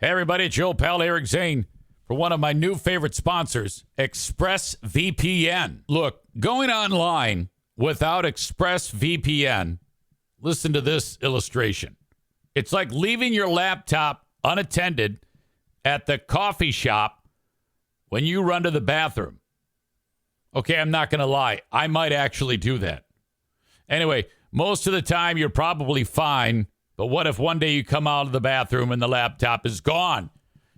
Hey, everybody, it's your old pal Eric Zane for one of my new favorite sponsors, ExpressVPN. Look, going online without ExpressVPN, listen to this illustration. It's like leaving your laptop unattended at the coffee shop when you run to the bathroom. Okay, I'm not going to lie. I might actually do that. Anyway, most of the time you're probably fine, but what if one day you come out of the bathroom and the laptop is gone?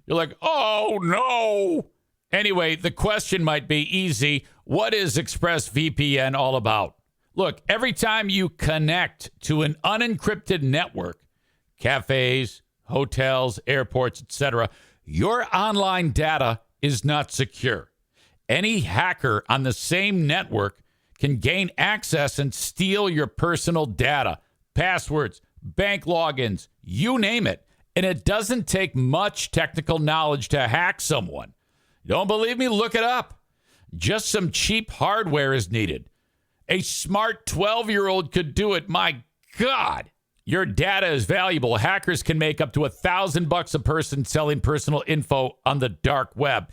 You're like, oh, no. Anyway, the question might be easy. What is ExpressVPN all about? Look, every time you connect to an unencrypted network, cafes, hotels, airports, etc., your online data is not secure. Any hacker on the same network can gain access and steal your personal data, passwords, bank logins, you name it. And it doesn't take much technical knowledge to hack someone. Don't believe me? Look it up. Just some cheap hardware is needed. A smart 12-year-old could do it. My God. Your data is valuable. Hackers can make up to $1,000 a person selling personal info on the dark web.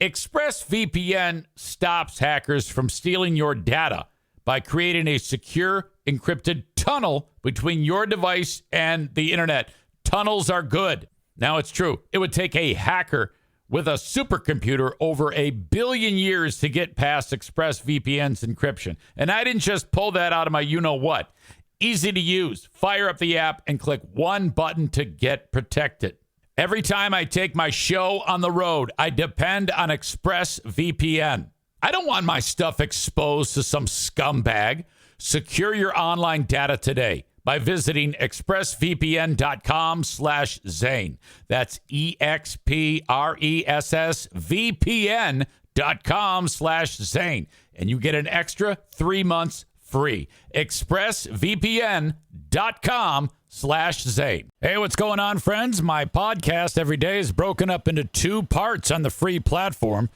ExpressVPN stops hackers from stealing your data by creating a secure, encrypted tunnel between your device and the internet. Tunnels are good. Now, it's true. It would take a hacker with a supercomputer over 1 billion years to get past ExpressVPN's encryption. And I didn't just pull that out of my you-know-what. Easy to use. Fire up the app and click one button to get protected. Every time I take my show on the road, I depend on ExpressVPN. I don't want my stuff exposed to some scumbag. Secure your online data today by visiting expressvpn.com/Zane. That's expressvpn.com/Zane. And you get an extra 3 months free. expressvpn.com/Zane. Hey, what's going on, friends? My podcast every day is broken up into 2 parts on the free platform.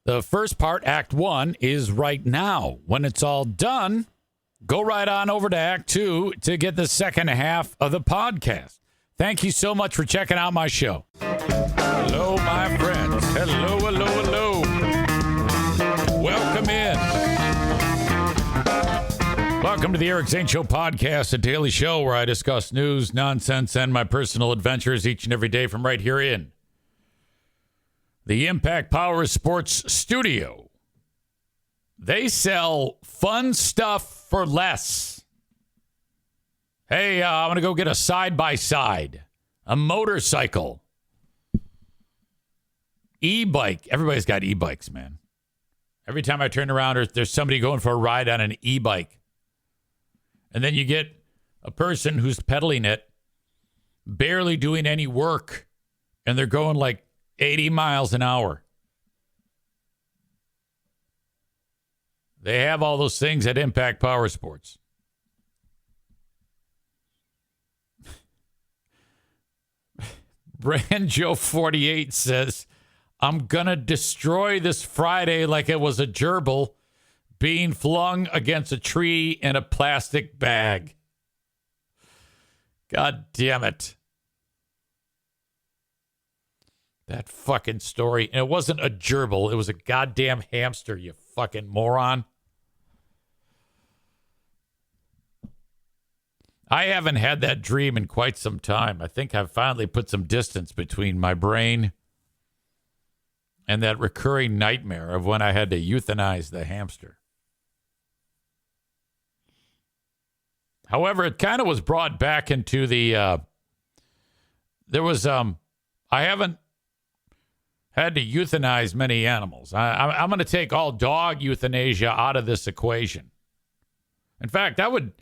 The first part, Act 1, is right now. When it's all done, go right on over to Act 2 to get the second half of the podcast. Thank you so much for checking out my show. Hello, my friends. Hello, hello, hello. Welcome in. Welcome to the Eric Zane Show podcast, a daily show where I discuss news, nonsense, and my personal adventures each and every day from right here in the Impact Power Sports studio. They sell fun stuff for less. Hey, I'm going to go get a side-by-side, a motorcycle, e-bike. Everybody's got e-bikes, man. Every time I turn around, there's somebody going for a ride on an e-bike. And then you get a person who's pedaling it, barely doing any work, and they're going like 80 miles an hour. They have all those things at Impact Power Sports. Brand Joe 48 says, I'm going to destroy this Friday like it was a gerbil being flung against a tree in a plastic bag. God damn it. That fucking story. And it wasn't a gerbil. It was a goddamn hamster, you fucking moron. I haven't had that dream in quite some time. I think I've finally put some distance between my brain and that recurring nightmare of when I had to euthanize the hamster. However, it kind of was brought back into the, I haven't had to euthanize many animals. I'm going to take all dog euthanasia out of this equation. In fact, I would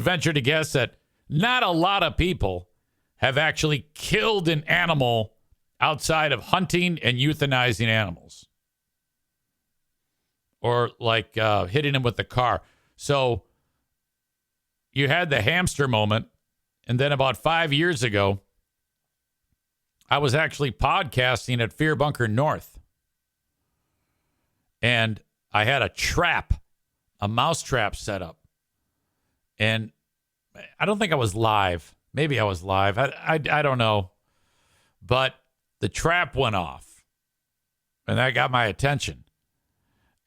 venture to guess that not a lot of people have actually killed an animal outside of hunting and euthanizing animals. Or like hitting them with the car. So you had the hamster moment, and then about 5 years ago, I was actually podcasting at Fear Bunker North. And I had a mouse trap set up. And I don't think I was live. Maybe I was live. I don't know. But the trap went off, and that got my attention.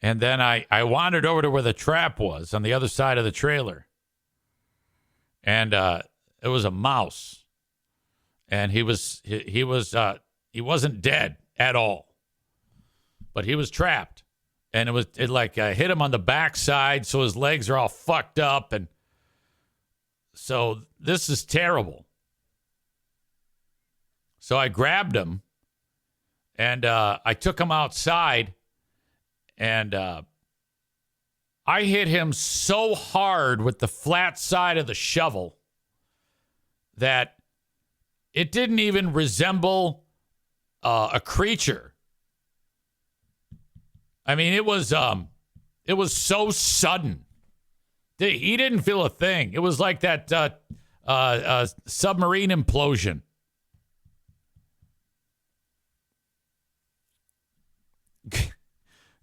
And then I wandered over to where the trap was on the other side of the trailer. And it was a mouse. And he wasn't dead at all. But he was trapped. And it hit him on the backside, so his legs are all fucked up. And so this is terrible. So I grabbed him, and I took him outside. And I hit him so hard with the flat side of the shovel that it didn't even resemble a creature. I mean, it was so sudden. He didn't feel a thing. It was like that submarine implosion.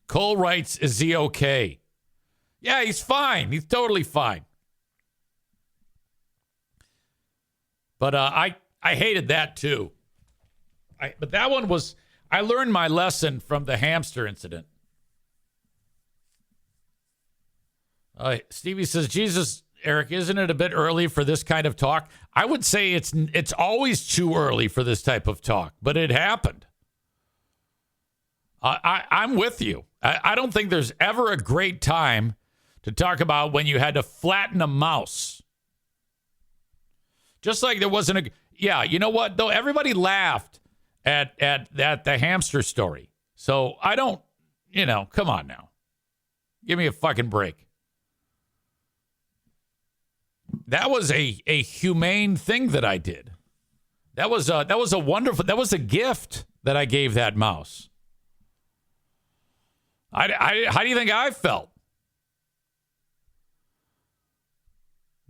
Cole writes, is he okay? Yeah, he's fine. He's totally fine. But I hated that too. But that one was, I learned my lesson from the hamster incident. Stevie says, Jesus, Eric, isn't it a bit early for this kind of talk? I would say it's always too early for this type of talk, but it happened. I'm with you. I don't think there's ever a great time to talk about when you had to flatten a mouse. Just like there wasn't yeah, you know what, though? Everybody laughed at the hamster story. So I don't, come on now. Give me a fucking break. That was a humane thing that I did. That was a gift that I gave that mouse. How do you think I felt?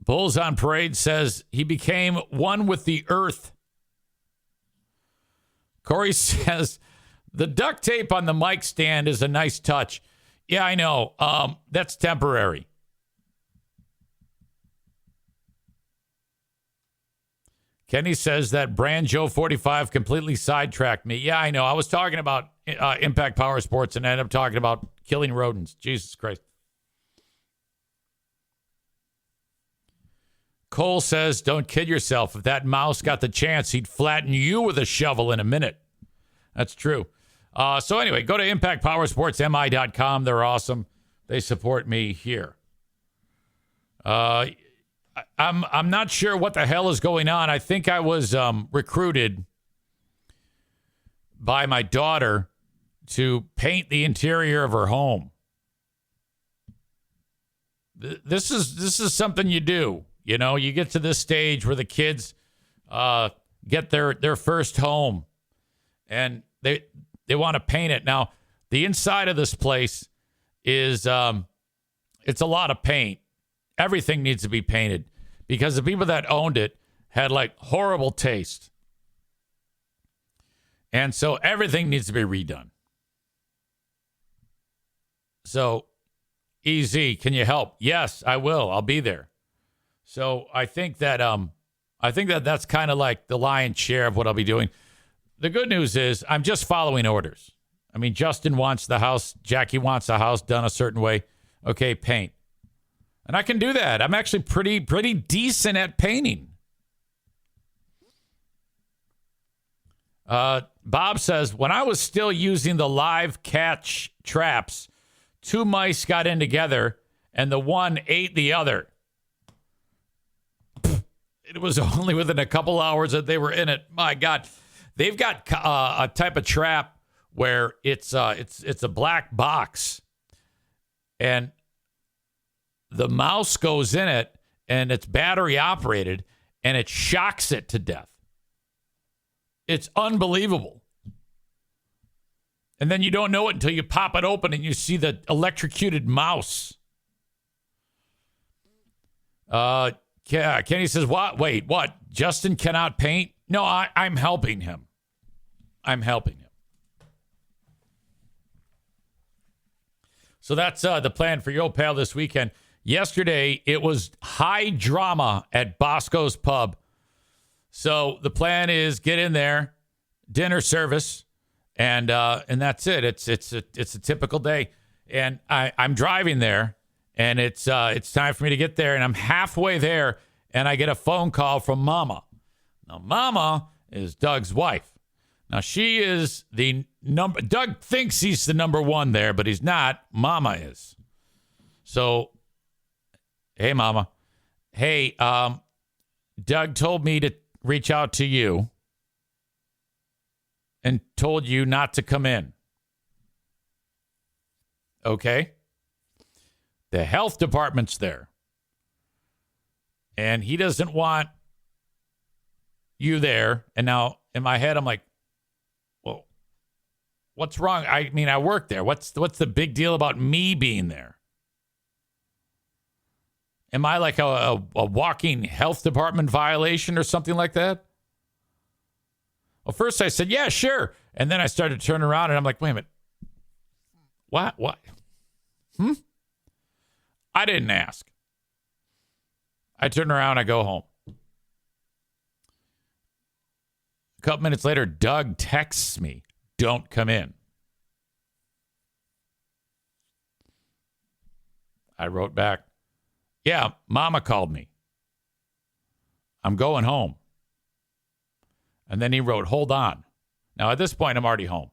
Bulls on Parade says he became one with the earth. Corey says the duct tape on the mic stand is a nice touch. Yeah, I know. That's temporary. Kenny says that Brand Joe 45 completely sidetracked me. Yeah, I know. I was talking about Impact Power Sports and ended up talking about killing rodents. Jesus Christ. Cole says, don't kid yourself. If that mouse got the chance, he'd flatten you with a shovel in a minute. That's true. So anyway, go to ImpactPowerSportsMI.com. They're awesome. They support me here. I'm not sure what the hell is going on. I think I was recruited by my daughter to paint the interior of her home. This is something you do. You get to this stage where the kids get their first home, and they want to paint it. Now, the inside of this place is it's a lot of paint. Everything needs to be painted because the people that owned it had horrible taste. And so everything needs to be redone. So, EZ, can you help? Yes, I will. I'll be there. So I think that that's kind of like the lion's share of what I'll be doing. The good news is I'm just following orders. I mean, Justin wants the house, Jackie wants the house done a certain way. Okay, paint. And I can do that. I'm actually pretty decent at painting. Bob says, when I was still using the live catch traps, 2 mice got in together and the one ate the other. It was only within a couple hours that they were in it. My God. They've got a type of trap where it's a black box and the mouse goes in it and it's battery operated and it shocks it to death. It's unbelievable. And then you don't know it until you pop it open and you see the electrocuted mouse. Kenny says, what? Wait, what? Justin cannot paint? No, I'm helping him. I'm helping him. So that's the plan for Yo Pal this weekend. Yesterday, it was high drama at Bosco's Pub. So the plan is get in there, dinner service, and that's it. It's a typical day, and I'm driving there, and it's time for me to get there, and I'm halfway there, and I get a phone call from Mama. Now, Mama is Doug's wife. Now, she is the number. Doug thinks he's the number one there, but he's not. Mama is. So, hey, Mama. Hey, Doug told me to reach out to you and told you not to come in. Okay? The health department's there. And he doesn't want you there. And now, in my head, I'm like, well, what's wrong? I mean, I work there. What's the big deal about me being there? Am I like a walking health department violation or something like that? Well, first I said, yeah, sure. And then I started to turn around and I'm like, wait a minute. What? I didn't ask. I turn around, I go home. A couple minutes later, Doug texts me, don't come in. I wrote back, yeah, Mama called me. I'm going home. And then he wrote, hold on. Now, at this point, I'm already home.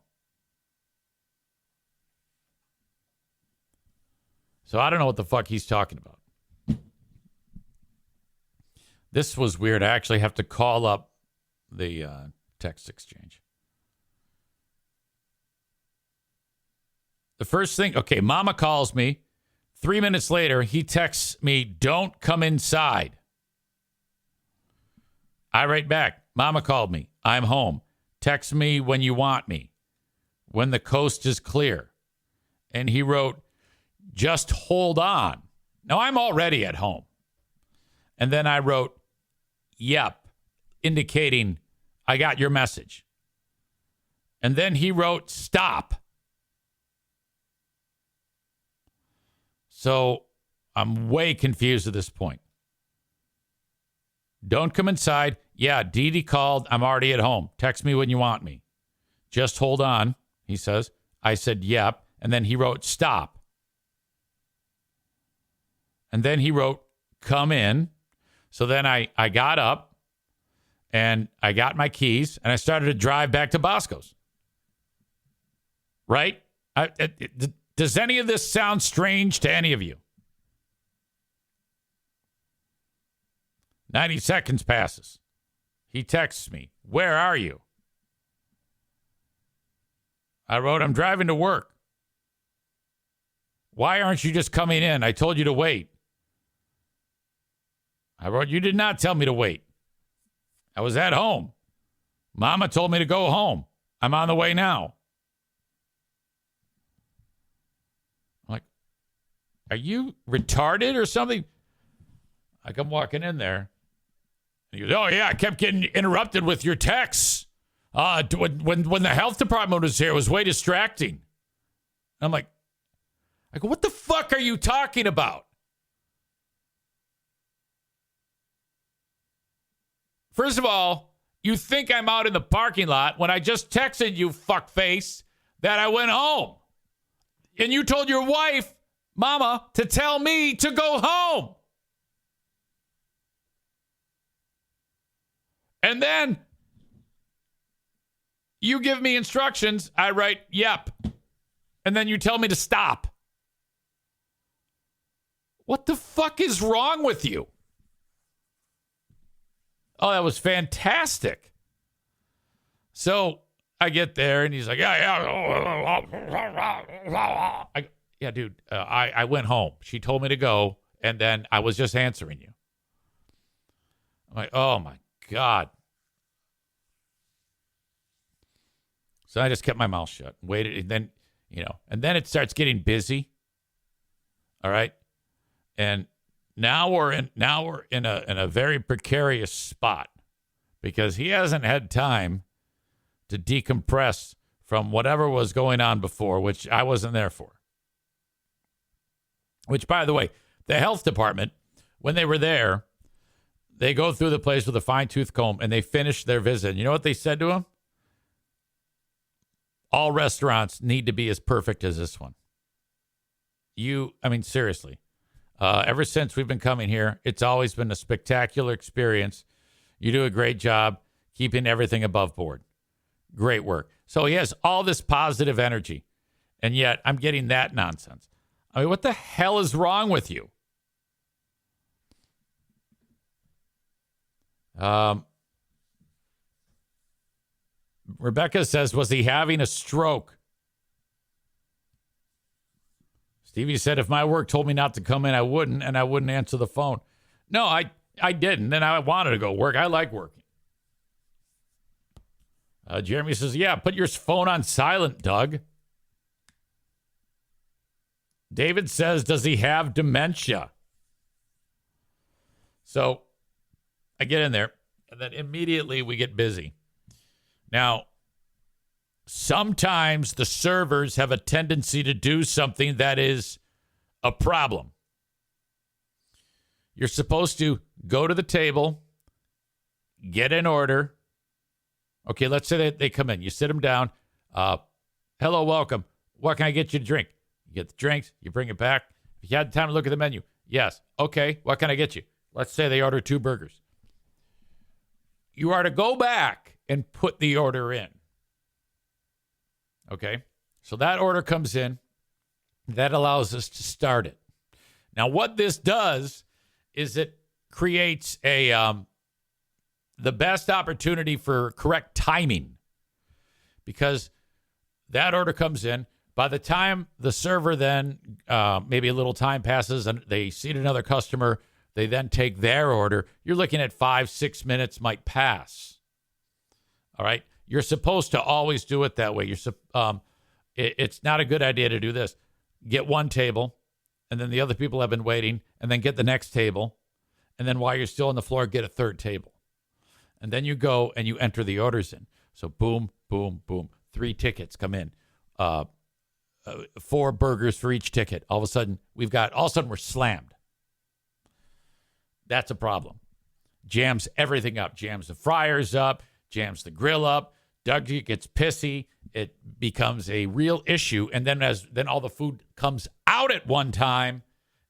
So I don't know what the fuck he's talking about. This was weird. I actually have to call up the text exchange. The first thing, okay, Mama calls me. 3 minutes later, he texts me, don't come inside. I write back, Mama called me. I'm home. Text me when you want me. When the coast is clear. And he wrote, just hold on. Now, I'm already at home. And then I wrote, yep, indicating I got your message. And then he wrote, stop. So I'm way confused at this point. Don't come inside. Yeah, Dee Dee called. I'm already at home. Text me when you want me. Just hold on, he says. I said, yep. And then he wrote, stop. And then he wrote, come in. So then I got up and I got my keys and I started to drive back to Bosco's. Right? Does any of this sound strange to any of you? 90 seconds passes. He texts me, where are you? I wrote, I'm driving to work. Why aren't you just coming in? I told you to wait. I wrote, you did not tell me to wait. I was at home. Mama told me to go home. I'm on the way now. I'm like, are you retarded or something? I come walking in there. And he goes, oh, yeah, I kept getting interrupted with your texts. When the health department was here, it was way distracting. I'm like, I go, what the fuck are you talking about? First of all, you think I'm out in the parking lot when I just texted you, fuckface, that I went home. And you told your wife, Mama, to tell me to go home. And then you give me instructions. I write, yep. And then you tell me to stop. What the fuck is wrong with you? Oh, that was fantastic. So I get there and he's like, yeah. Yeah, dude, I went home. She told me to go. And then I was just answering you. I'm like, oh my God. So I just kept my mouth shut, waited, and then, and then it starts getting busy. All right. And now we're in a very precarious spot because he hasn't had time to decompress from whatever was going on before, which I wasn't there for. Which, by the way, the health department, when they were there, they go through the place with a fine-tooth comb and they finish their visit. You know what they said to him? All restaurants need to be as perfect as this one. Seriously. Ever since we've been coming here, it's always been a spectacular experience. You do a great job keeping everything above board. Great work. So he has all this positive energy, and yet I'm getting that nonsense. I mean, what the hell is wrong with you? Rebecca says, was he having a stroke? Stevie said, if my work told me not to come in, I wouldn't, and I wouldn't answer the phone. No, I didn't, and I wanted to go work. I like working. Jeremy says, yeah, put your phone on silent, Doug. David says, does he have dementia? So I get in there, and then immediately we get busy. Now, sometimes the servers have a tendency to do something that is a problem. You're supposed to go to the table, get an order. Okay, let's say they come in. You sit them down. Hello, welcome. What can I get you to drink? You get the drinks. You bring it back. If you had time to look at the menu. Yes. Okay, what can I get you? Let's say they order 2 burgers. You are to go back and put the order in. Okay? So that order comes in. That allows us to start it. Now, what this does is it creates the best opportunity for correct timing, because that order comes in. By the time the server then, maybe a little time passes and they seat another customer, they then take their order. You're looking at 5-6 minutes might pass. All right. You're supposed to always do it that way. It's not a good idea to do this. Get one table, and then the other people have been waiting, and then get the next table. And then while you're still on the floor, get a third table. And then you go and you enter the orders in. So boom, boom, boom. 3 tickets come in. 4 burgers for each ticket. All of a sudden, we're slammed. That's a problem. Jams everything up. Jams the fryers up. Jams the grill up. Doug gets pissy. It becomes a real issue. And then all the food comes out at one time,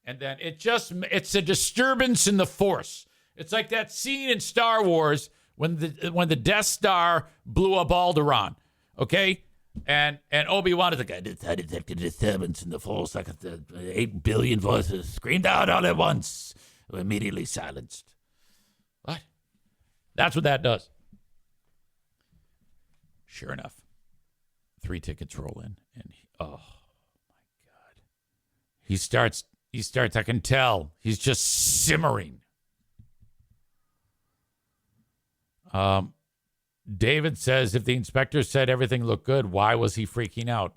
and then it's a disturbance in the force. It's like that scene in Star Wars when the Death Star blew up Alderaan. Okay? And Obi-Wan is like, I detected a disturbance in the force, like 8 billion voices screamed out all at once. Immediately silenced. What? That's what that does. Sure enough, 3 tickets roll in, and oh my God, he starts. I can tell he's just simmering. David says, if the inspector said everything looked good, why was he freaking out?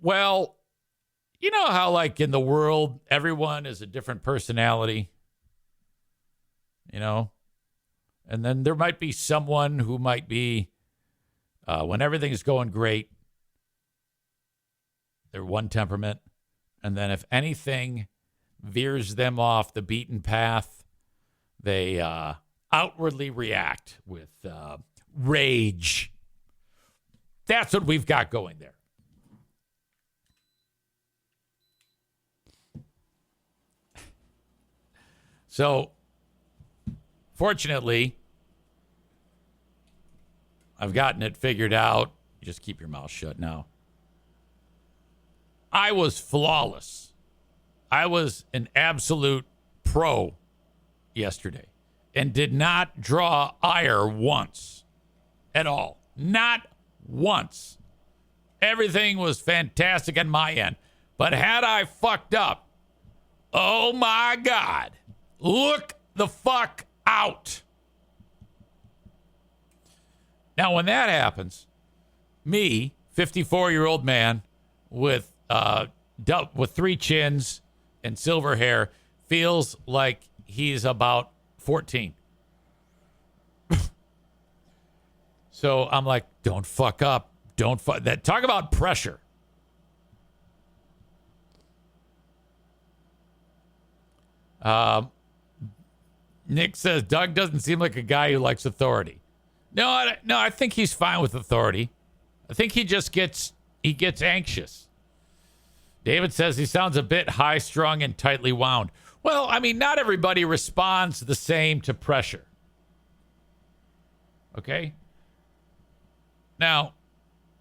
Well, you know how, like, in the world, everyone is a different personality, you know? And then there might be someone who might be, when everything's going great, they're one temperament. And then if anything veers them off the beaten path, they outwardly react with rage. That's what we've got going there. So, fortunately, I've gotten it figured out. You just keep your mouth shut now. I was flawless. I was an absolute pro yesterday and did not draw ire once at all. Not once. Everything was fantastic on my end. But had I fucked up, oh my God, look the fuck out. Now, when that happens, me, 54-year-old man with 3 chins and silver hair, feels like he's about 14. So I'm like, don't fuck up. Don't fuck that. Talk about pressure. Nick says, Doug doesn't seem like a guy who likes authority. No, I think he's fine with authority. I think he gets anxious. David says he sounds a bit high-strung and tightly wound. Well, I mean, not everybody responds the same to pressure. Okay? Now,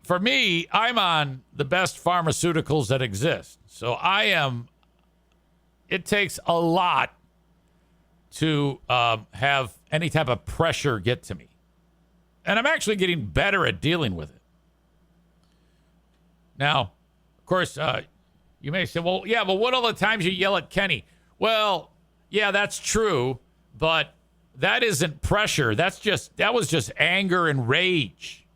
for me, I'm on the best pharmaceuticals that exist. So it takes a lot to have any type of pressure get to me. And I'm actually getting better at dealing with it. Now, of course, you may say, well, yeah, but what all the times you yell at Kenny? Well, yeah, that's true, but that isn't pressure. That was just anger and rage.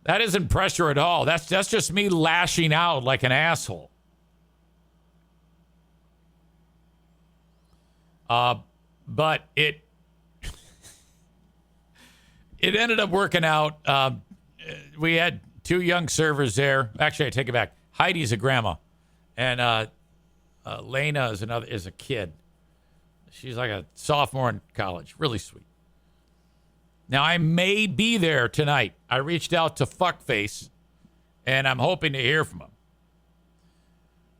That isn't pressure at all. That's just me lashing out like an asshole. But it ended up working out. We had 2 young servers there. Actually, I take it back. Heidi's a grandma, and Lena is a kid. She's like a sophomore in college. Really sweet. Now, I may be there tonight. I reached out to Fuckface, and I'm hoping to hear from him.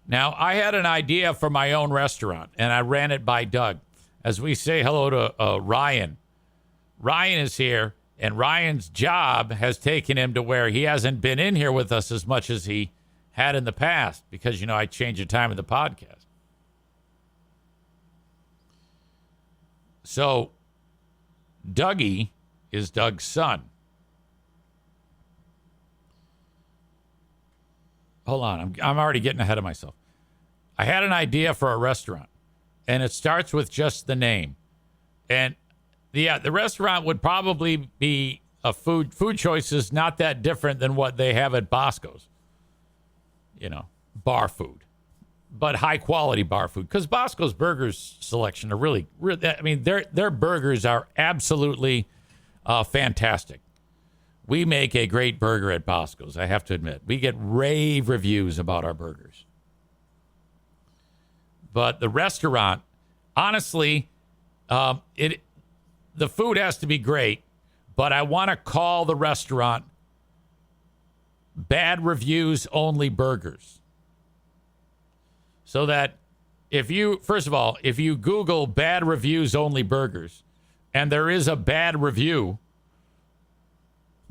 Now, I had an idea for my own restaurant, and I ran it by Doug. As we say hello to Ryan. Ryan is here, and Ryan's job has taken him to where he hasn't been in here with us as much as he had in the past because, I changed the time of the podcast. So, Dougie is Doug's son. Hold on. I'm already getting ahead of myself. I had an idea for a restaurant, and it starts with just the name. And the restaurant would probably be a food choices not that different than what they have at Bosco's. Bar food. But high quality bar food. Because Bosco's burgers selection are really, I mean, their burgers are absolutely fantastic. We make a great burger at Bosco's, I have to admit. We get rave reviews about our burgers. But the restaurant, honestly, the food has to be great, but I want to call the restaurant Bad Reviews Only Burgers. So that first of all, if you Google Bad Reviews Only Burgers and there is a bad review,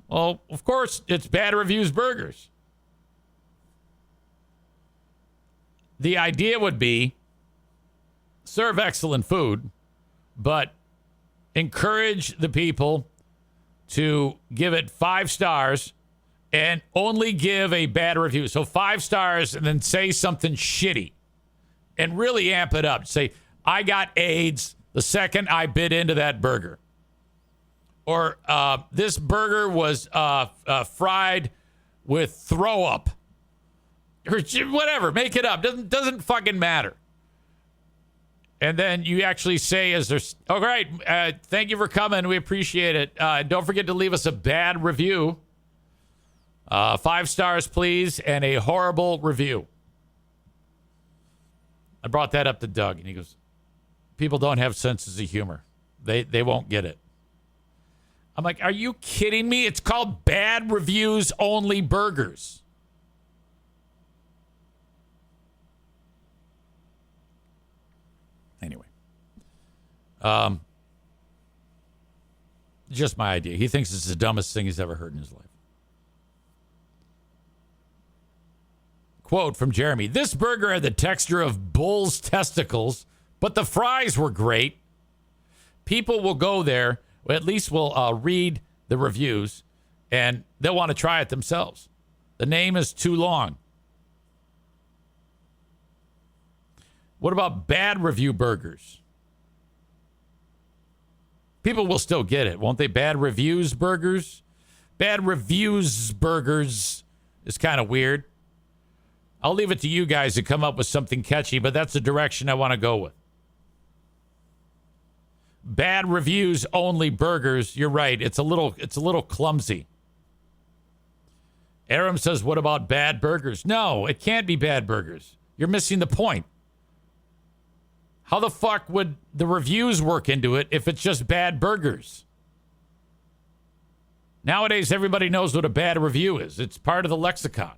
well, of course, it's Bad Reviews Burgers. The idea would be serve excellent food, but encourage the people to give it 5 stars and only give a bad review. So 5 stars and then say something shitty and really amp it up. Say, I got AIDS the second I bit into that burger. Or this burger was fried with throw up. Or whatever, make it up. Doesn't fucking matter. And then you actually say, all right, thank you for coming. We appreciate it. Don't forget to leave us a bad review. 5 stars, please, and a horrible review. I brought that up to Doug, and he goes, people don't have senses of humor. They won't get it. I'm like, are you kidding me? It's called Bad Reviews Only Burgers. Anyway. Just my idea. He thinks it's the dumbest thing he's ever heard in his life. Quote from Jeremy. This burger had the texture of bull's testicles, but the fries were great. People will go there, or at least will read the reviews, and they'll want to try it themselves. The name is too long. What about bad review burgers? People will still get it, won't they? Bad reviews burgers? Bad reviews burgers is kind of weird. I'll leave it to you guys to come up with something catchy, but that's the direction I want to go with. Bad Reviews Only Burgers. You're right. It's a little clumsy. Aram says, what about bad burgers? No, it can't be bad burgers. You're missing the point. How the fuck would the reviews work into it if it's just bad burgers? Nowadays, everybody knows what a bad review is. It's part of the lexicon.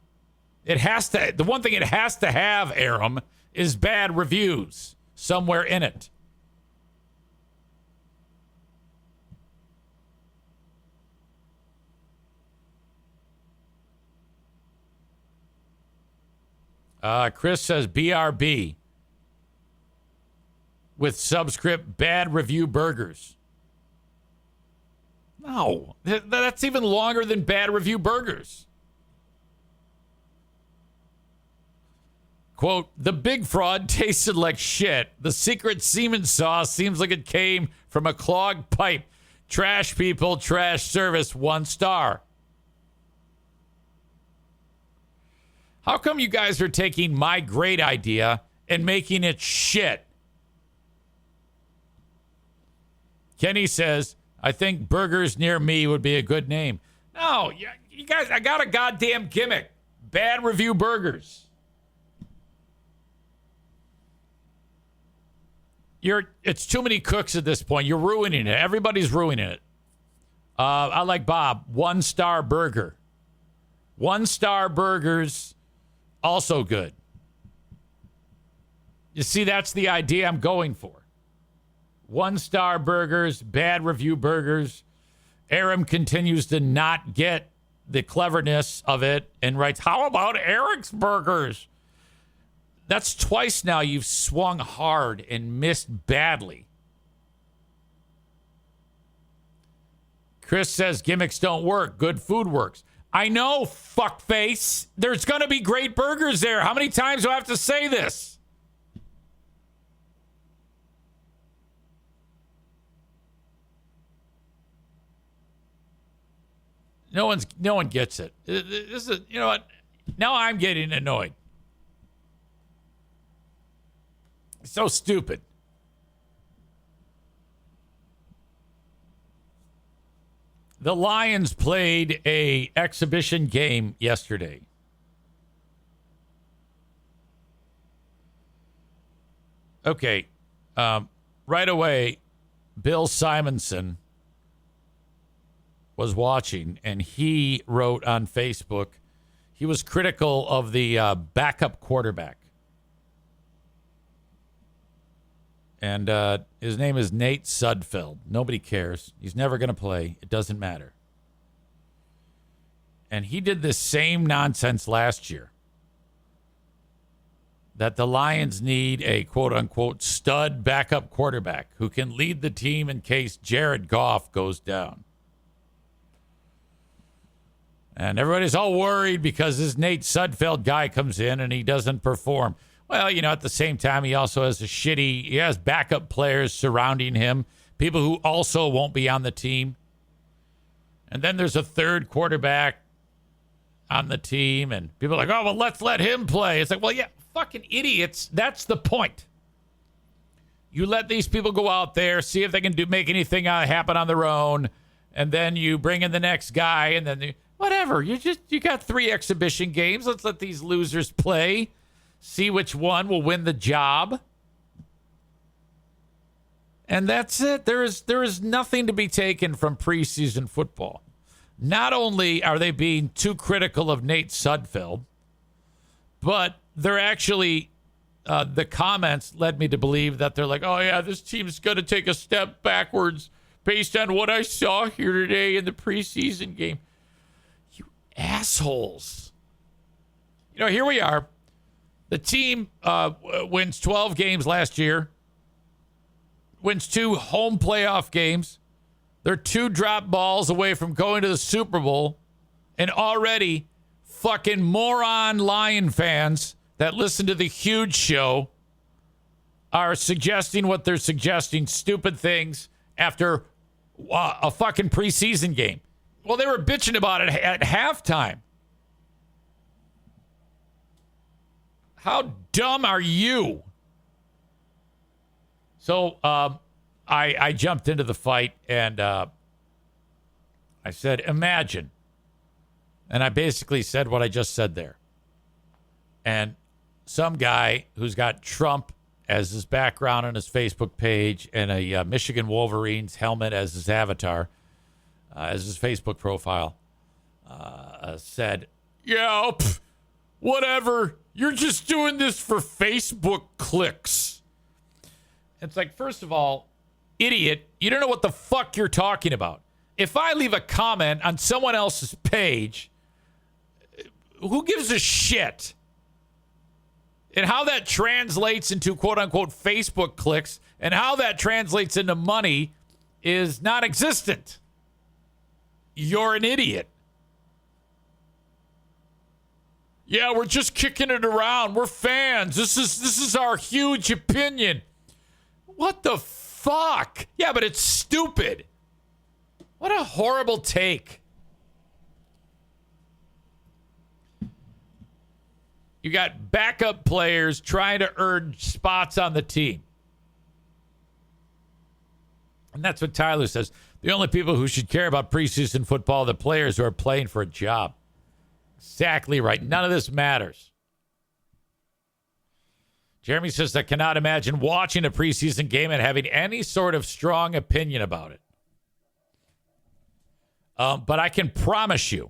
It has to. The one thing it has to have, Aram, is bad reviews somewhere in it. Chris says BRB with subscript bad review burgers. No, that's even longer than bad review burgers. Quote, the big fraud tasted like shit. The secret semen sauce seems like it came from a clogged pipe. Trash people, trash service, 1 star. How come you guys are taking my great idea and making it shit? Kenny says, I think Burgers Near Me would be a good name. No, you guys, I got a goddamn gimmick. Bad review burgers. It's too many cooks at this point. You're ruining it. Everybody's ruining it. I like Bob. 1 star burger. 1 star burgers, also good. You see, that's the idea I'm going for. 1 star burgers, bad review burgers. Aram continues to not get the cleverness of it and writes, how about Eric's burgers? That's twice now you've swung hard and missed badly. Chris says gimmicks don't work. Good food works. I know, fuckface. There's going to be great burgers there. How many times do I have to say this? No one gets it. This is, you know what? Now I'm getting annoyed. So stupid. The Lions played a exhibition game yesterday. Okay. Right away, Bill Simonson was watching, and he wrote on Facebook, he was critical of the backup quarterback. And his name is Nate Sudfeld. Nobody cares. He's never going to play. It doesn't matter. And he did the same nonsense last year. That the Lions need a quote-unquote stud backup quarterback who can lead the team in case Jared Goff goes down. And everybody's all worried because this Nate Sudfeld guy comes in and he doesn't perform. Well, you know, at the same time, he also has he has backup players surrounding him, people who also won't be on the team. And then there's a third quarterback on the team, and people are like, oh, well, let's let him play. It's like, well, yeah, fucking idiots. That's the point. You let these people go out there, see if they can make anything happen on their own, and then you bring in the next guy, and then whatever. You got 3 exhibition games. Let's let these losers play. See which one will win the job. And that's it. There is nothing to be taken from preseason football. Not only are they being too critical of Nate Sudfeld, but they're actually, the comments led me to believe that they're like, oh, yeah, this team's going to take a step backwards based on what I saw here today in the preseason game. You assholes. You know, here we are. The team wins 12 games last year, wins 2 home playoff games. They're 2 drop balls away from going to the Super Bowl. And already fucking moron Lion fans that listen to the Huge Show are suggesting what they're suggesting, stupid things, after a fucking preseason game. Well, they were bitching about it at halftime. How dumb are you? So I jumped into the fight and I said, imagine. And I basically said what I just said there. And some guy who's got Trump as his background on his Facebook page and a Michigan Wolverines helmet as his avatar as his Facebook profile said, yeah, whatever. You're just doing this for Facebook clicks. It's like, first of all, idiot, you don't know what the fuck you're talking about. If I leave a comment on someone else's page, who gives a shit? And how that translates into quote-unquote Facebook clicks and how that translates into money is non-existent. You're an idiot. Yeah, we're just kicking it around. We're fans. This is our huge opinion. What the fuck? Yeah, but it's stupid. What a horrible take. You got backup players trying to earn spots on the team. And that's what Tyler says. The only people who should care about preseason football are the players who are playing for a job. Exactly right. None of this matters. Jeremy says, I cannot imagine watching a preseason game and having any sort of strong opinion about it. But I can promise you,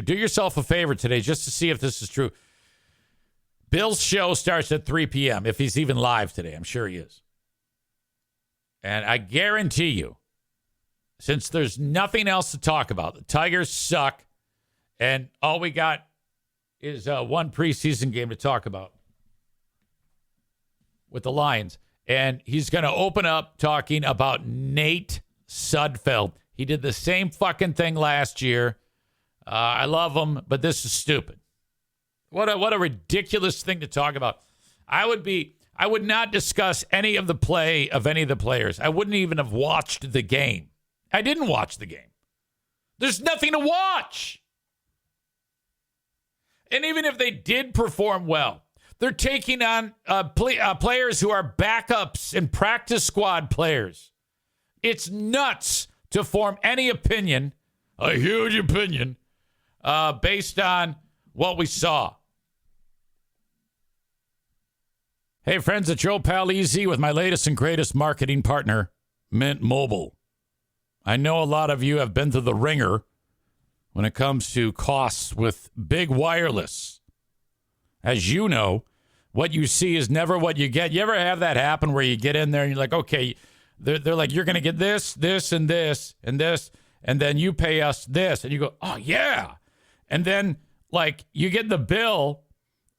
do yourself a favor today just to see if this is true. Bill's show starts at 3 p.m. if he's even live today. I'm sure he is. And I guarantee you, since there's nothing else to talk about, the Tigers suck, and all we got is one preseason game to talk about with the Lions. And he's going to open up talking about Nate Sudfeld. He did the same fucking thing last year. I love him, but this is stupid. What a ridiculous thing to talk about. I would not discuss any of the play of any of the players. I wouldn't even have watched the game. I didn't watch the game. There's nothing to watch. And even if they did perform well, they're taking on players who are backups and practice squad players. It's nuts to form any opinion, a huge opinion, based on what we saw. Hey, friends, it's your pal EZ with my latest and greatest marketing partner, Mint Mobile. I know a lot of you have been through the ringer when it comes to costs with big wireless. As you know, what you see is never what you get. You ever have that happen where you get in there and you're like, okay, they're like, you're going to get this, this, and this, and this, and then you pay us this. And you go, oh, yeah. And then, like, you get the bill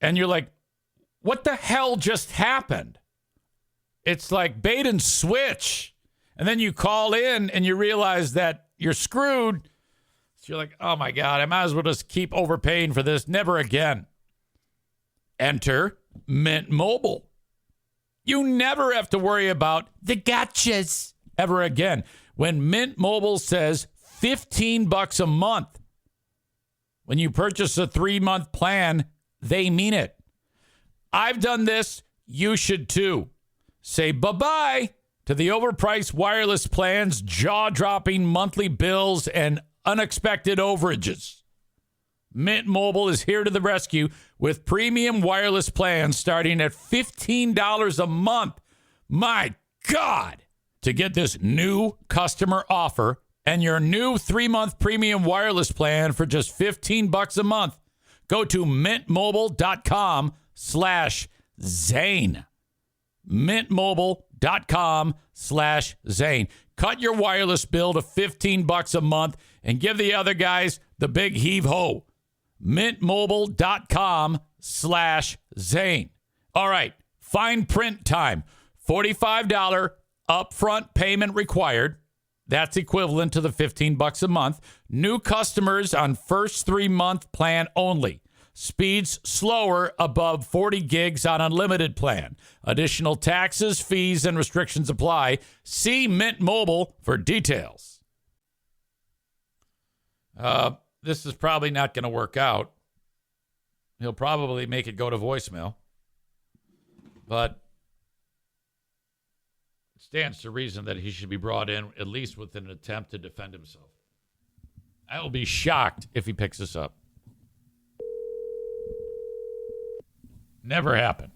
and you're like, what the hell just happened? It's like bait and switch. And then you call in and you realize that you're screwed. So you're like, oh, my God, I might as well just keep overpaying for this. Never again. Enter Mint Mobile. You never have to worry about the gotchas ever again. When Mint Mobile says $15 a month, when you purchase a 3-month plan, they mean it. I've done this. You should too. Say bye-bye to the overpriced wireless plans, jaw-dropping monthly bills, and unexpected overages. Mint Mobile is here to the rescue with premium wireless plans starting at $15 a month. My God! To get this new customer offer and your new 3-month premium wireless plan for just $15 a month, go to mintmobile.com/Zane. mintmobile.com/Zane. Cut your wireless bill to $15 a month and give the other guys the big heave-ho. mintmobile.com/Zane. All right, fine print time. $45 upfront payment required. That's equivalent to the $15 a month. New customers on first 3-month plan only. Speeds slower above 40 gigs on unlimited plan. Additional taxes, fees, and restrictions apply. See Mint Mobile for details. This is probably not going to work out. He'll probably make it go to voicemail. But it stands to reason that he should be brought in at least with an attempt to defend himself. I will be shocked if he picks this up. Never happened.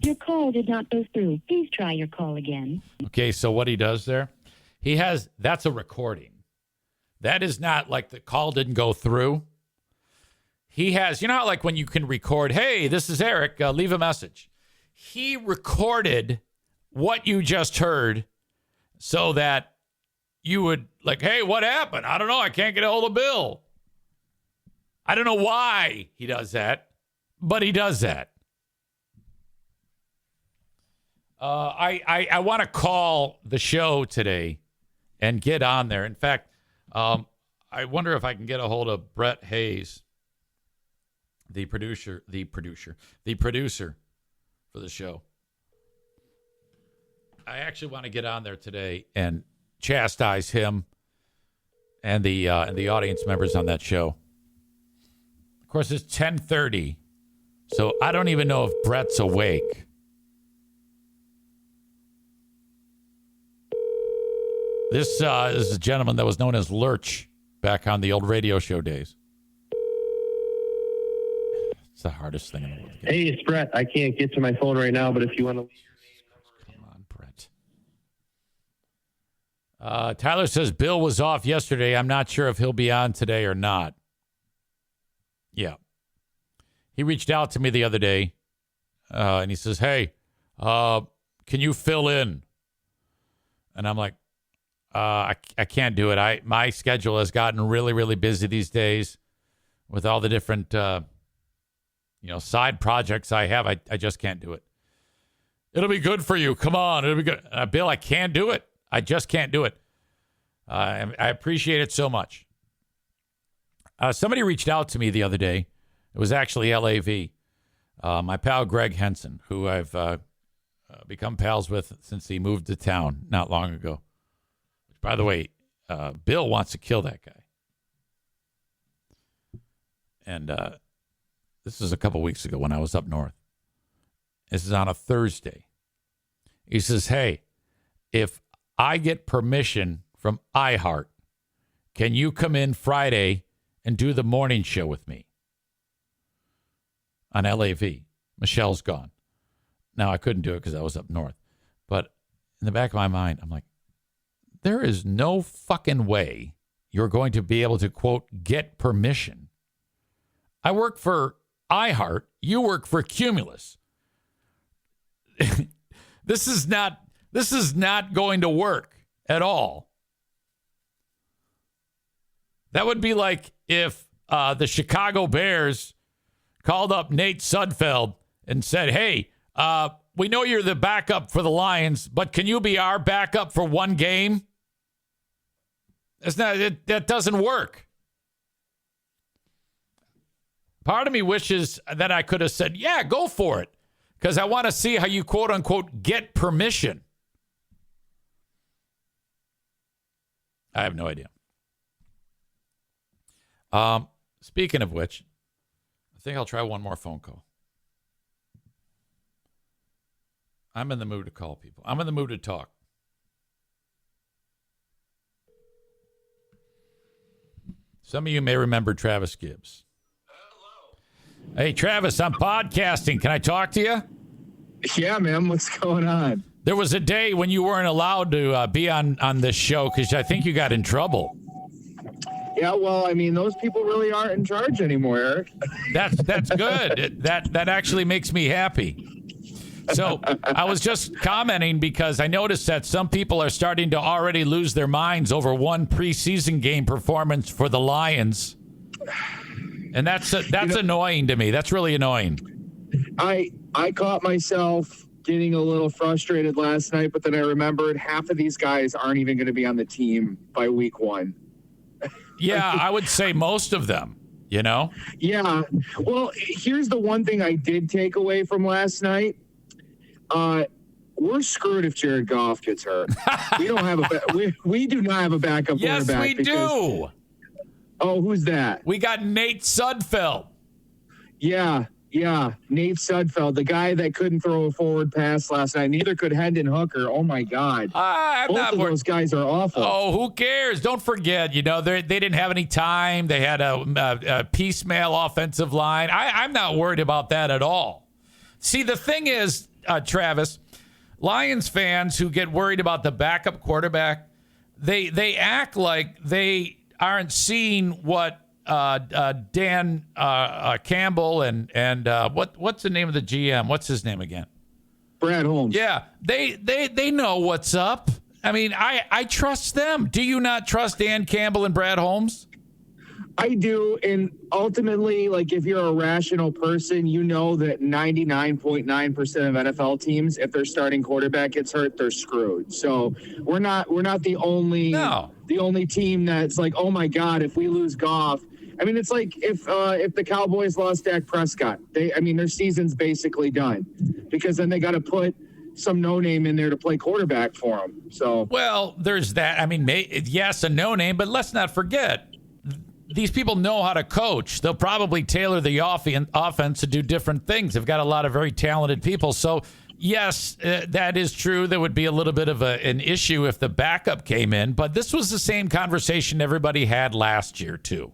Your call did not go through. Please try your call again. Okay, so what he does there, that's a recording. That is not like the call didn't go through. He has, how like when you can record, hey, this is Eric, leave a message. He recorded what you just heard so that you would like, hey, what happened? I don't know. I can't get a hold of Bill. I don't know why he does that, but he does that. I want to call the show today and get on there. In fact, I wonder if I can get a hold of Brett Hayes, the producer for the show. I actually want to get on there today and chastise him and the audience members on that show. Of course, it's 10:30, so I don't even know if Brett's awake. This is a gentleman that was known as Lurch back on the old radio show days. It's the hardest thing in the world. Hey, it's Brett. I can't get to my phone right now, but if you want to leave your name. Come on, Brett. Tyler says Bill was off yesterday. I'm not sure if he'll be on today or not. Yeah. He reached out to me the other day, and he says, hey, can you fill in? And I'm like, I can't do it. My schedule has gotten really, really busy these days with all the different, side projects I have. I just can't do it. It'll be good for you. Come on. It'll be good. Bill, I can't do it. I just can't do it. I appreciate it so much. Somebody reached out to me the other day. It was actually LAV. My pal Greg Henson, who I've become pals with since he moved to town not long ago. By the way, Bill wants to kill that guy. And this is a couple weeks ago when I was up north. This is on a Thursday. He says, hey, if I get permission from iHeart, can you come in Friday and do the morning show with me on LAV? Michelle's gone. Now, I couldn't do it because I was up north. But in the back of my mind, I'm like, there is no fucking way you're going to be able to, quote, get permission. I work for iHeart. You work for Cumulus. This is not going to work at all. That would be like if the Chicago Bears called up Nate Sudfeld and said, hey, we know you're the backup for the Lions, but can you be our backup for one game? That doesn't work. Part of me wishes that I could have said, yeah, go for it, because I want to see how you, quote unquote, get permission. I have no idea. Speaking of which, I think I'll try one more phone call. I'm in the mood to call people. I'm in the mood to talk. Some of you may remember Travis Gibbs. Hello. Hey, Travis, I'm podcasting. Can I talk to you? Yeah, man. What's going on? There was a day when you weren't allowed to be on this show because I think you got in trouble. Yeah, well, I mean, those people really aren't in charge anymore, Eric. That's good. That actually makes me happy. So I was just commenting because I noticed that some people are starting to already lose their minds over one preseason game performance for the Lions. And that's annoying to me. That's really annoying. I caught myself getting a little frustrated last night, but then I remembered half of these guys aren't even going to be on the team by week 1. Yeah, I would say most of them, Yeah. Well, here's the one thing I did take away from last night. We're screwed if Jared Goff gets hurt. We don't have we do not have a backup yes, quarterback. Yes, we do. Oh, who's that? We got Nate Sudfeld. Yeah, Nate Sudfeld, the guy that couldn't throw a forward pass last night. Neither could Hendon Hooker. Oh my God, both of those guys are awful. Oh, who cares? Don't forget, they didn't have any time. They had a piecemeal offensive line. I'm not worried about that at all. See, the thing is, Travis, Lions fans who get worried about the backup quarterback, they act like they aren't seeing what Dan Campbell and what's the name of the GM? What's his name again? Brad Holmes. Yeah, they know what's up. I mean, I trust them. Do you not trust Dan Campbell and Brad Holmes? I do, and ultimately, like, if you're a rational person, you know that 99.9% of NFL teams, if their starting quarterback gets hurt, they're screwed. So we're not the only team that's like, oh my God, if we lose Goff. I mean, it's like if the Cowboys lost Dak Prescott, their season's basically done, because then they got to put some no-name in there to play quarterback for them. So, well, there's that. I mean, yes, a no-name, but let's not forget, these people know how to coach. They'll probably tailor the offense to do different things. They've got a lot of very talented people. So, yes, that is true. There would be a little bit of an issue if the backup came in. But this was the same conversation everybody had last year, too.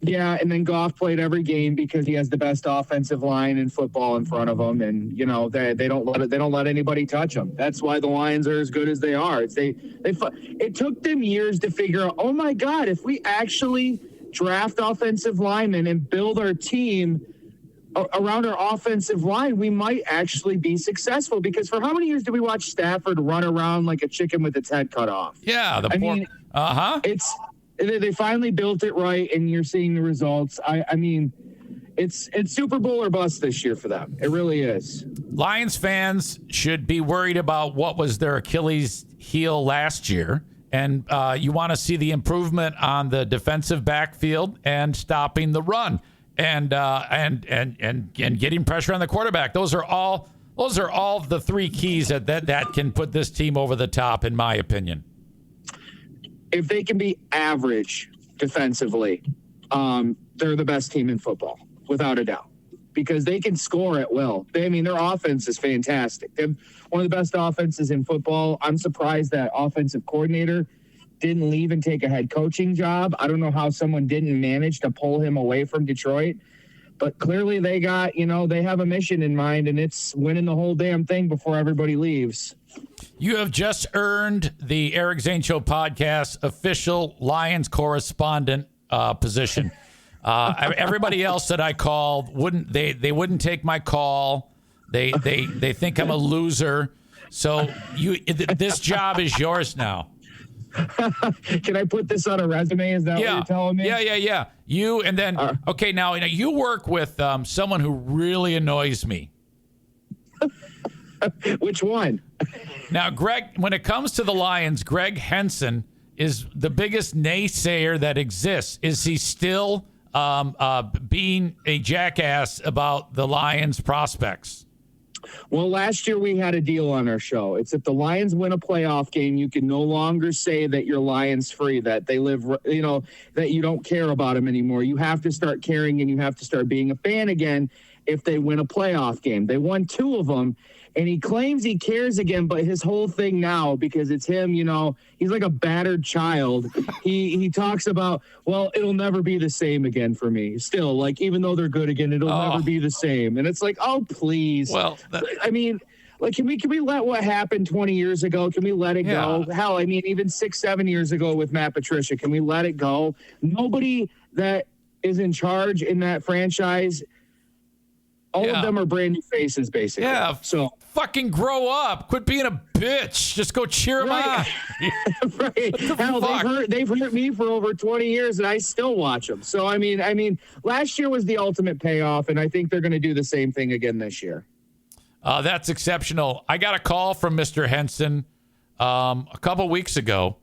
Yeah, and then Goff played every game because he has the best offensive line in football in front of him, and they don't let anybody touch him. That's why the Lions are as good as they are. It took them years to figure out, oh my God, if we actually draft offensive linemen and build our team around our offensive line, we might actually be successful. Because for how many years did we watch Stafford run around like a chicken with its head cut off? Yeah, They finally built it right, and you're seeing the results. I mean, it's Super Bowl or bust this year for them. It really is. Lions fans should be worried about what was their Achilles heel last year, and you want to see the improvement on the defensive backfield and stopping the run, and getting pressure on the quarterback. Those are all the three keys that can put this team over the top, in my opinion. If they can be average defensively, they're the best team in football, without a doubt, because they can score at will. Their offense is fantastic. They're one of the best offenses in football. I'm surprised that offensive coordinator didn't leave and take a head coaching job. I don't know how someone didn't manage to pull him away from Detroit, but clearly they have a mission in mind, and it's winning the whole damn thing before everybody leaves. You have just earned the Eric Zane Show podcast official Lions correspondent position. Everybody else that I called wouldn't take my call. They think I'm a loser. So this job is yours now. Can I put this on a resume? Is that what you're telling me? Yeah. You and then okay. Now you work with someone who really annoys me. Which one? Now, Greg, when it comes to the Lions, Greg Henson is the biggest naysayer that exists. Is he still being a jackass about the Lions' prospects? Well, last year we had a deal on our show. It's if the Lions win a playoff game, you can no longer say that you're Lions free, that they live, that you don't care about them anymore. You have to start caring, and you have to start being a fan again if they win a playoff game. They won 2 of them. And he claims he cares again, but his whole thing now, because it's him, he's like a battered child. He talks about, well, it'll never be the same again for me. Still, like, even though they're good again, it'll never be the same. And it's like, oh, please. Well, can we let what happened 20 years ago? Can we let it go? Hell, even 6-7 years ago with Matt Patricia, can we let it go? Nobody that is in charge in that franchise, all of them are brand new faces, basically. Yeah. So fucking grow up. Quit being a bitch. Just go cheer them on. Right. Hell, they've hurt me for over 20 years, and I still watch them. So I mean, last year was the ultimate payoff, and I think they're going to do the same thing again this year. That's exceptional. I got a call from Mr. Henson a couple weeks ago,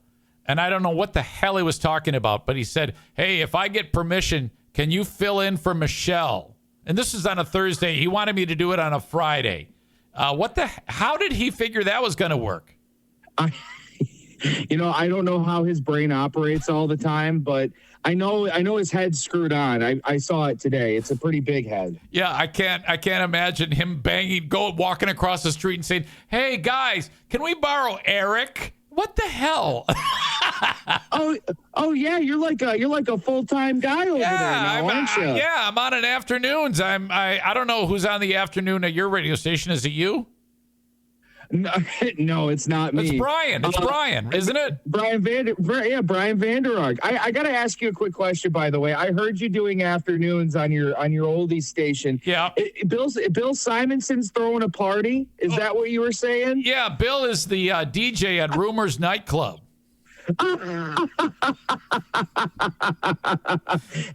and I don't know what the hell he was talking about, but he said, "Hey, if I get permission, can you fill in for Michelle?" And this is on a Thursday. He wanted me to do it on a Friday. How did he figure that was going to work? I don't know how his brain operates all the time, but I know his head's screwed on. I saw it today. It's a pretty big head. Yeah, I can't imagine him walking across the street and saying, "Hey guys, can we borrow Eric?" What the hell? Oh yeah, you're like a full-time guy over there now, aren't you? Yeah, I'm on in afternoons. I don't know who's on the afternoon at your radio station. Is it you? No, it's not me. It's Brian. It's Brian, isn't it? Brian Vander Ark. I got to ask you a quick question, by the way. I heard you doing afternoons on your oldies station. Yeah. Bill Simonson's throwing a party. Is that what you were saying? Yeah, Bill is the DJ at Rumors Nightclub.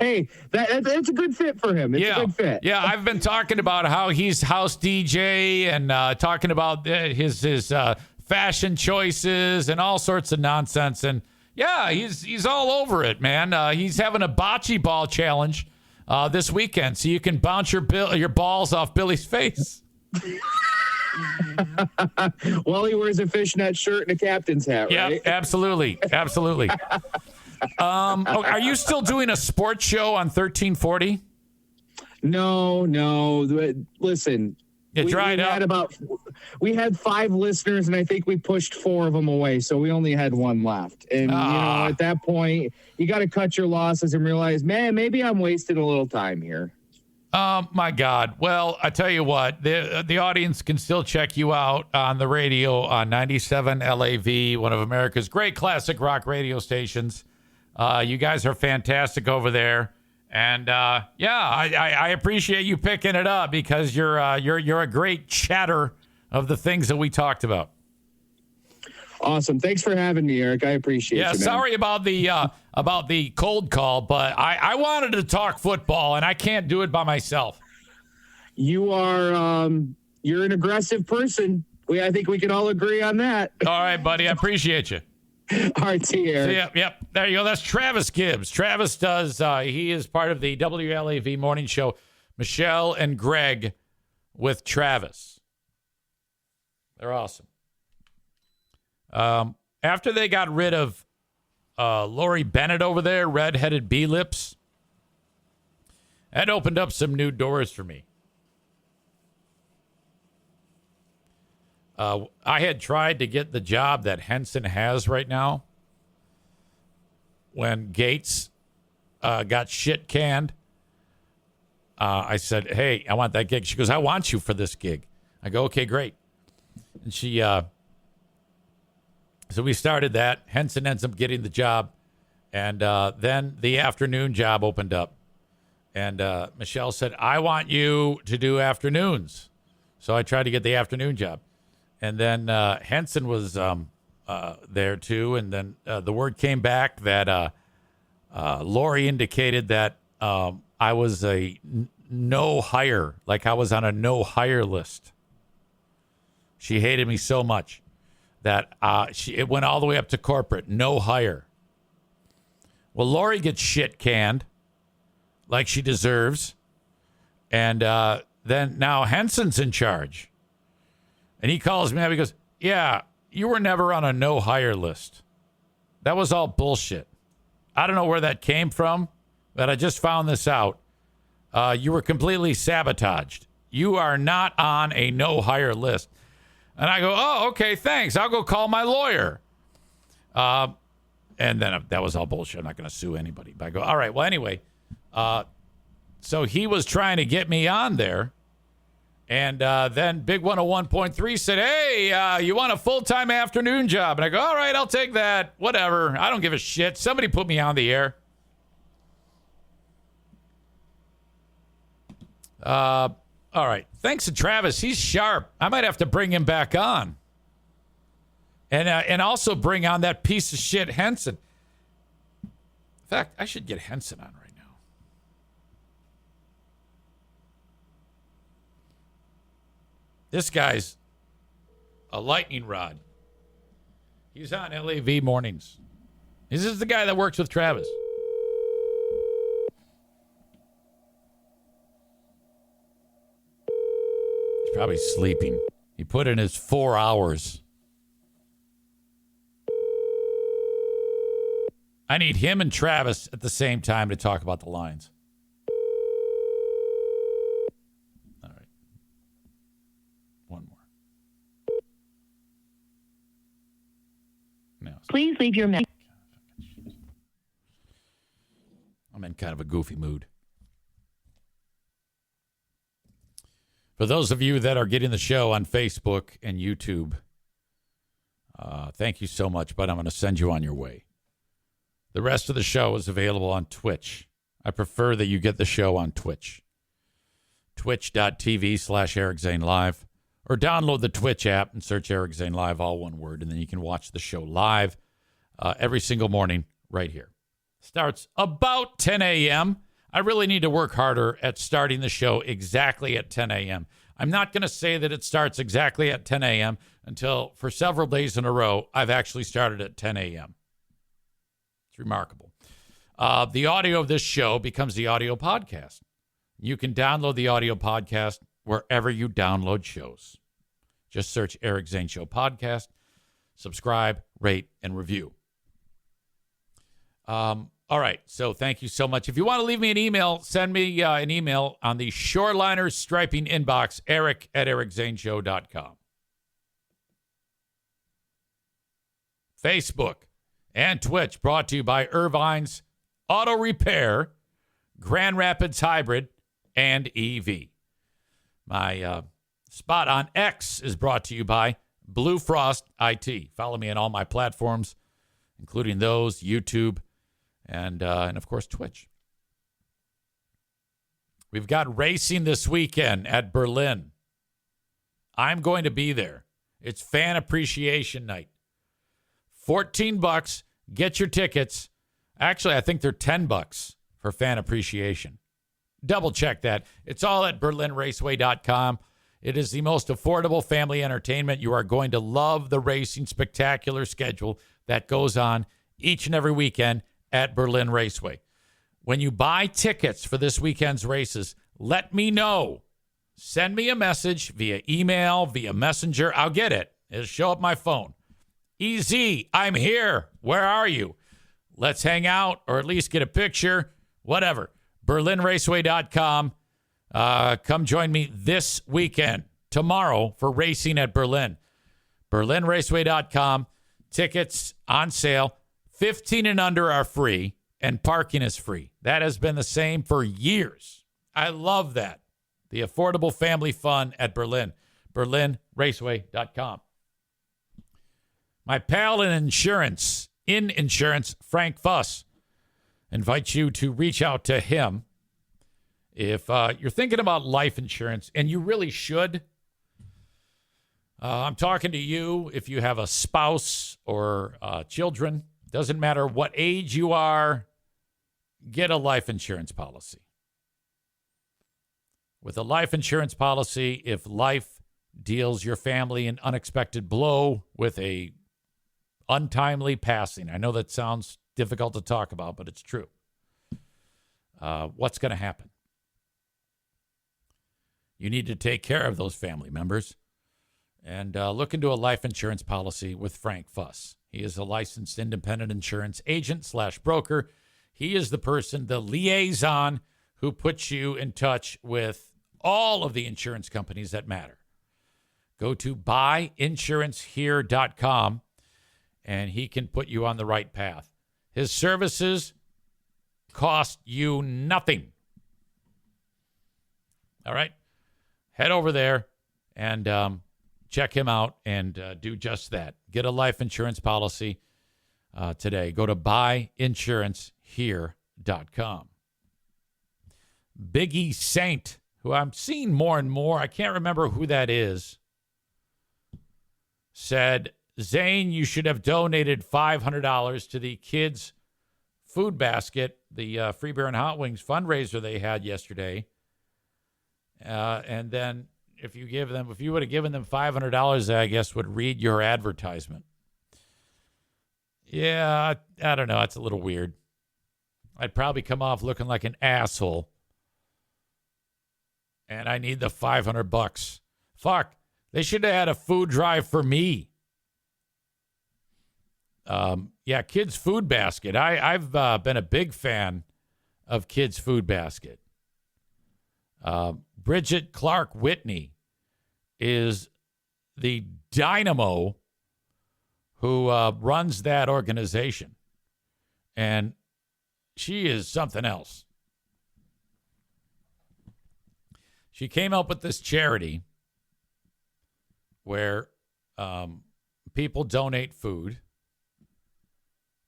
Hey, that's a good fit for him. It's a good fit. Yeah, I've been talking about how he's house DJ and talking about his fashion choices and all sorts of nonsense. And yeah, he's all over it, man. He's having a bocce ball challenge this weekend, so you can bounce your balls off Billy's face. Well, he wears a fishnet shirt and a captain's hat, right? Yeah, absolutely. Are you still doing a sports show on 1340? No. Listen, we had 5 listeners, and I think we pushed 4 of them away, so we only had 1 left. And at that point, you got to cut your losses and realize, man, maybe I'm wasting a little time here. My God. Well, I tell you what, the audience can still check you out on the radio on 97 LAV, one of America's great classic rock radio stations. You guys are fantastic over there. And I appreciate you picking it up because you're a great chatter of the things that we talked about. Awesome. Thanks for having me, Eric. I appreciate it. Yeah, sorry about the cold call, but I wanted to talk football, and I can't do it by myself. You're an aggressive person. I think we can all agree on that. All right, buddy. I appreciate you. All right, see you, Eric. Yep. There you go. That's Travis Gibbs. Travis he is part of the WLAV morning show, Michelle and Greg with Travis. They're awesome. After they got rid of Lori Bennett over there, redheaded B-lips, that opened up some new doors for me. I had tried to get the job that Henson has right now. When Gates got shit canned, I said, hey, I want that gig. She goes, I want you for this gig. I go, okay, great. And she... So we started that. Henson ends up getting the job. And then the afternoon job opened up. And Michelle said, I want you to do afternoons. So I tried to get the afternoon job. And then Henson was there too. And then the word came back that Lori indicated that I was a no hire, like I was on a no hire list. She hated me so much that it went all the way up to corporate, no hire. Well, Lori gets shit canned like she deserves. And then now Henson's in charge. And he calls me up. He goes, yeah, you were never on a no hire list. That was all bullshit. I don't know where that came from, but I just found this out. You were completely sabotaged. You are not on a no hire list. And I go, oh, okay, thanks. I'll go call my lawyer. And then that was all bullshit. I'm not going to sue anybody. But I go, all right, well, anyway. So he was trying to get me on there. And then Big 101.3 said, hey, you want a full-time afternoon job? And I go, all right, I'll take that. Whatever. I don't give a shit. Somebody put me on the air. All right. Thanks to Travis. He's sharp. I might have to bring him back on. And also bring on that piece of shit Henson. In fact, I should get Henson on right now. This guy's a lightning rod. He's on LAV mornings. This is the guy that works with Travis. He's probably sleeping. He put in his 4 hours. I need him and Travis at the same time to talk about the Lions. All right. One more. No. Please leave your message. I'm in kind of a goofy mood. For those of you that are getting the show on Facebook and YouTube, thank you so much, but I'm going to send you on your way. The rest of the show is available on Twitch. I prefer that you get the show on Twitch. Twitch.tv/Eric Zane Live. Or download the Twitch app and search Eric Zane Live, all one word, and then you can watch the show live every single morning right here. Starts about 10 a.m. I really need to work harder at starting the show exactly at 10 a.m. I'm not going to say that it starts exactly at 10 a.m. until for several days in a row, I've actually started at 10 a.m. It's remarkable. The audio of this show becomes the audio podcast. You can download the audio podcast wherever you download shows. Just search Eric Zane Show Podcast, subscribe, rate, and review. All right, so thank you so much. If you want to leave me an email, send me an email on the Shoreliners Striping inbox, eric@ericzaneshow.com. Facebook and Twitch brought to you by Irvine's Auto Repair, Grand Rapids Hybrid, and EV. My spot on X is brought to you by Blue Frost IT. Follow me on all my platforms, including those, YouTube, and of course, Twitch. We've got racing this weekend at Berlin. I'm going to be there. It's Fan Appreciation Night. $14. Get your tickets. Actually, I think they're $10 for Fan Appreciation. Double check that. It's all at berlinraceway.com. It is the most affordable family entertainment. You are going to love the racing spectacular schedule that goes on each and every weekend at Berlin Raceway. When you buy tickets for this weekend's races, let me know. Send me a message via email, via messenger. I'll get it. It'll show up my phone. EZ, I'm here. Where are you? Let's hang out or at least get a picture. Whatever. BerlinRaceway.com. Come join me this weekend, tomorrow, for racing at Berlin. BerlinRaceway.com. Tickets on sale. 15 and under are free, and parking is free. That has been the same for years. I love that. The affordable family fun at Berlin. BerlinRaceway.com. My pal in insurance, Frank Fuss, invites you to reach out to him if you're thinking about life insurance, and you really should. I'm talking to you if you have a spouse or children. Doesn't matter what age you are, get a life insurance policy. With a life insurance policy, if life deals your family an unexpected blow with a untimely passing, I know that sounds difficult to talk about, but it's true. What's going to happen? You need to take care of those family members and look into a life insurance policy with Frank Fuss. He is a licensed independent insurance agent / broker. He is the person, the liaison, who puts you in touch with all of the insurance companies that matter. Go to buyinsurancehere.com and he can put you on the right path. His services cost you nothing. All right? Head over there and check him out and do just that. Get a life insurance policy today. Go to buyinsurancehere.com. Biggie Saint, who I'm seeing more and more, I can't remember who that is, said, Zane, you should have donated $500 to the kids' food basket, the Free Beer and Hot Wings fundraiser they had yesterday. And then if you would have given them $500, I guess would read your advertisement. Yeah, I don't know. It's a little weird. I'd probably come off looking like an asshole. And I need the $500. Fuck. They should have had a food drive for me. Yeah, Kids Food Basket. I've been a big fan of Kids Food Basket. Bridget Clark Whitney is the dynamo who runs that organization. And she is something else. She came up with this charity where people donate food,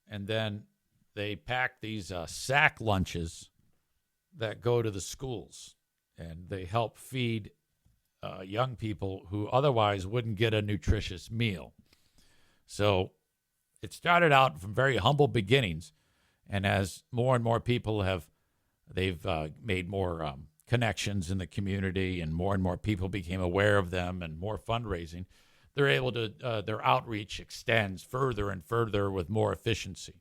and then they pack these sack lunches that go to the schools, and they help feed young people who otherwise wouldn't get a nutritious meal. So it started out from very humble beginnings, and as more and more people they've made more connections in the community, and more people became aware of them, and more fundraising, they're able to their outreach extends further and further with more efficiency.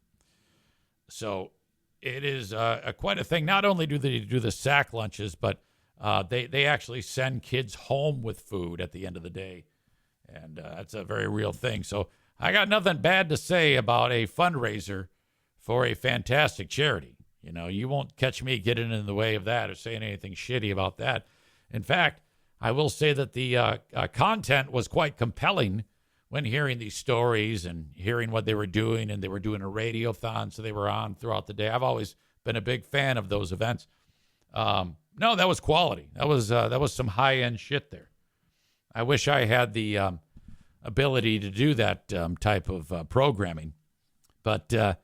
So it is quite a thing. Not only do they do the sack lunches, but they actually send kids home with food at the end of the day, and that's a very real thing. So I got nothing bad to say about a fundraiser for a fantastic charity. You know, you won't catch me getting in the way of that or saying anything shitty about that. In fact, I will say that the content was quite compelling when hearing these stories and hearing what they were doing, and they were doing a radiothon, so they were on throughout the day. I've always been a big fan of those events. No, that was quality. That was some high-end shit there. I wish I had the ability to do that type of programming, but a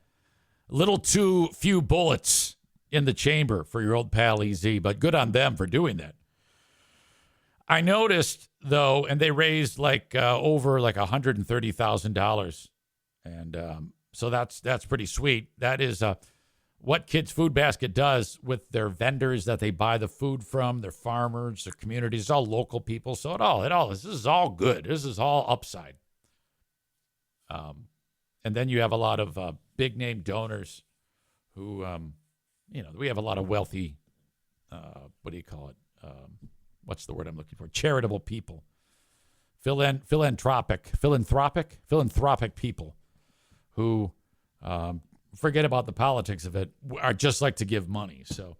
little too few bullets in the chamber for your old pal EZ, but good on them for doing that. I noticed, though, and they raised over $130,000, and so that's pretty sweet. That is what Kids Food Basket does with their vendors that they buy the food from, their farmers, their communities, all local people. So this is all good. This is all upside. And then you have a lot of big name donors who, we have a lot of wealthy, what do you call it? What's the word I'm looking for? Charitable people, philanthropic people who forget about the politics of it, are just like to give money. So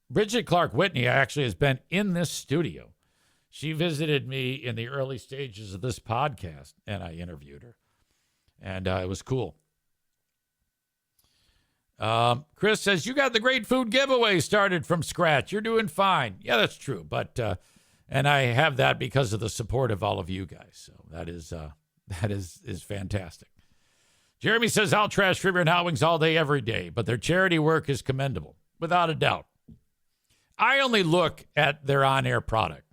Bridget Clark Whitney actually has been in this studio. She visited me in the early stages of this podcast, and I interviewed her, and it was cool. Chris says, you got the great food giveaway started from scratch. You're doing fine. Yeah, that's true. But, and I have that because of the support of all of you guys. So that is fantastic. Jeremy says, I'll trash Trivia and Hot Wings all day, every day, but their charity work is commendable, without a doubt. I only look at their on-air product.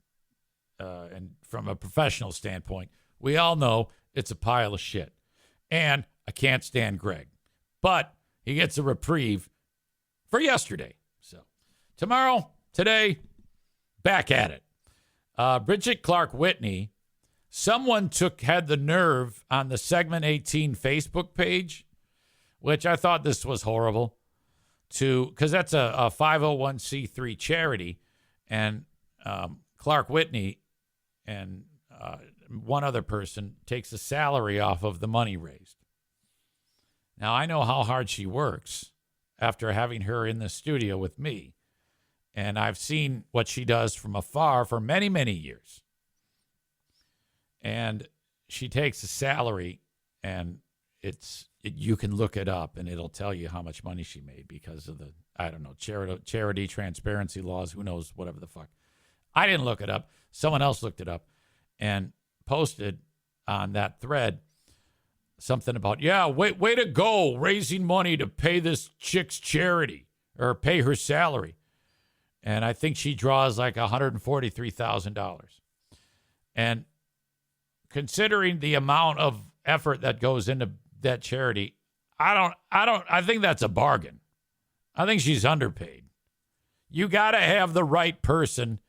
And from a professional standpoint, we all know it's a pile of shit. And I can't stand Greg. But he gets a reprieve for yesterday. So today, back at it. Bridget Clark Whitney, someone had the nerve on the Segment 18 Facebook page, which I thought this was horrible, because that's a 501c3 charity, and Clark Whitney and one other person takes a salary off of the money raised. Now, I know how hard she works after having her in the studio with me, and I've seen what she does from afar for many, many years. And she takes a salary, and you can look it up, and it'll tell you how much money she made because of the, I don't know, charity transparency laws, who knows, whatever the fuck. I didn't look it up. Someone else looked it up and posted on that thread something about, way to go, raising money to pay this chick's charity or pay her salary. And I think she draws like $143,000. And considering the amount of effort that goes into that charity, I think that's a bargain. I think she's underpaid. You got to have the right person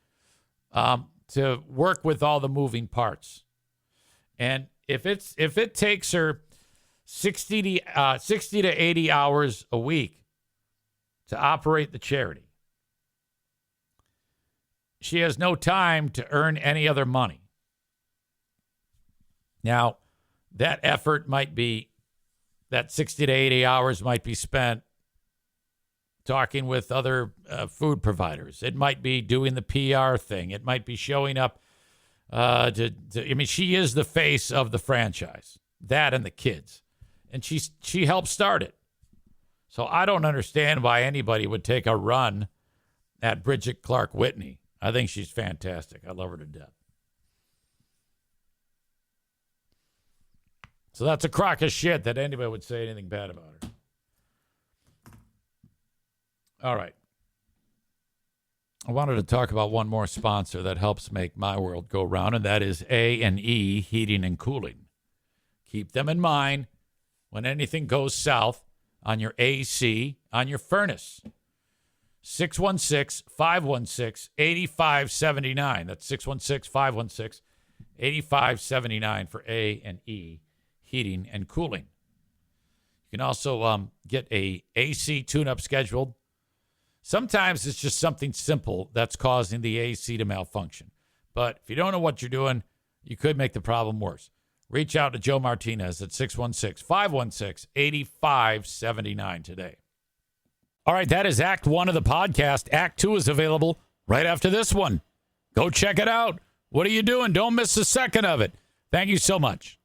to work with all the moving parts. And if it takes her 60 to 80 hours a week to operate the charity, she has no time to earn any other money. Now, that effort might be, that 60 to 80 hours might be spent talking with other food providers. It might be doing the PR thing. It might be showing up she is the face of the franchise, that and the kids. And she helped start it. So I don't understand why anybody would take a run at Bridget Clark Whitney. I think she's fantastic. I love her to death. So that's a crock of shit that anybody would say anything bad about her. All right. I wanted to talk about one more sponsor that helps make my world go round, and that is A&E Heating and Cooling. Keep them in mind when anything goes south on your AC, on your furnace. 616-516-8579. That's 616-516-8579 for A&E Heating and Cooling. You can also get a AC tune-up scheduled. Sometimes it's just something simple that's causing the AC to malfunction. But if you don't know what you're doing, you could make the problem worse. Reach out to Joe Martinez at 616-516-8579 today. All right, that is Act 1 of the podcast. Act 2 is available right after this one. Go check it out. What are you doing? Don't miss a second of it. Thank you so much.